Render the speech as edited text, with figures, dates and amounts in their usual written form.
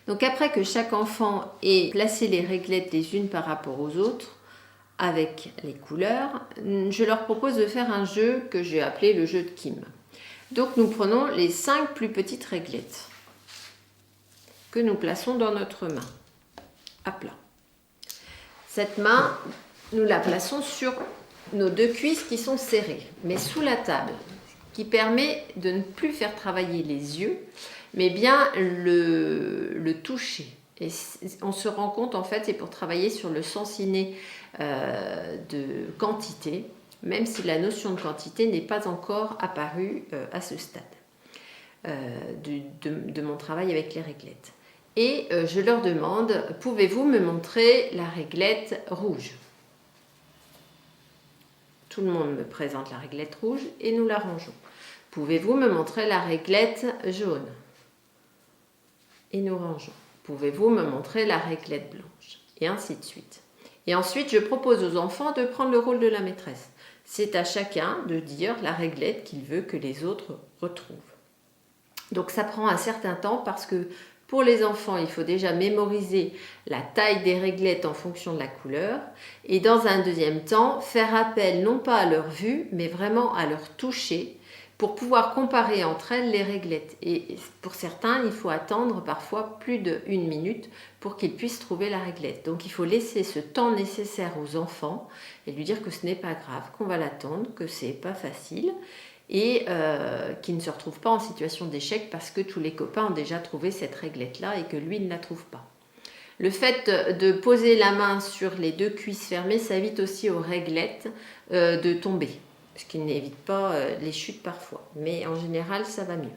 Donc après que chaque enfant ait placé les réglettes les unes par rapport aux autres, avec les couleurs, je leur propose de faire un jeu que j'ai appelé le jeu de Kim. Donc nous prenons les 5 plus petites réglettes que nous plaçons dans notre main, à plat. Cette main, nous la plaçons sur nos 2 cuisses qui sont serrées, mais sous la table, qui permet de ne plus faire travailler les yeux, mais bien le toucher. Et on se rend compte, en fait, c'est pour travailler sur le sens inné de quantité, même si la notion de quantité n'est pas encore apparue à ce stade de mon travail avec les réglettes. Et je leur demande, pouvez-vous me montrer la réglette rouge? Tout le monde me présente la réglette rouge et nous la rangeons. Pouvez-vous me montrer la réglette jaune? Et nous rangeons. Pouvez-vous me montrer la réglette blanche? Et ainsi de suite. Et ensuite, je propose aux enfants de prendre le rôle de la maîtresse. C'est à chacun de dire la réglette qu'il veut que les autres retrouvent. Donc ça prend un certain temps parce que pour les enfants, il faut déjà mémoriser la taille des réglettes en fonction de la couleur. Et dans un deuxième temps, faire appel non pas à leur vue, mais vraiment à leur toucher pour pouvoir comparer entre elles les réglettes. Et pour certains, il faut attendre parfois plus d'1 minute pour qu'ils puissent trouver la réglette. Donc il faut laisser ce temps nécessaire aux enfants et lui dire que ce n'est pas grave, qu'on va l'attendre, que c'est pas facile et qu'il ne se retrouve pas en situation d'échec parce que tous les copains ont déjà trouvé cette réglette-là et que lui ne la trouve pas. Le fait de poser la main sur les 2 cuisses fermées, ça évite aussi aux réglettes de tomber, ce qui n'évite pas les chutes parfois. Mais en général, ça va mieux.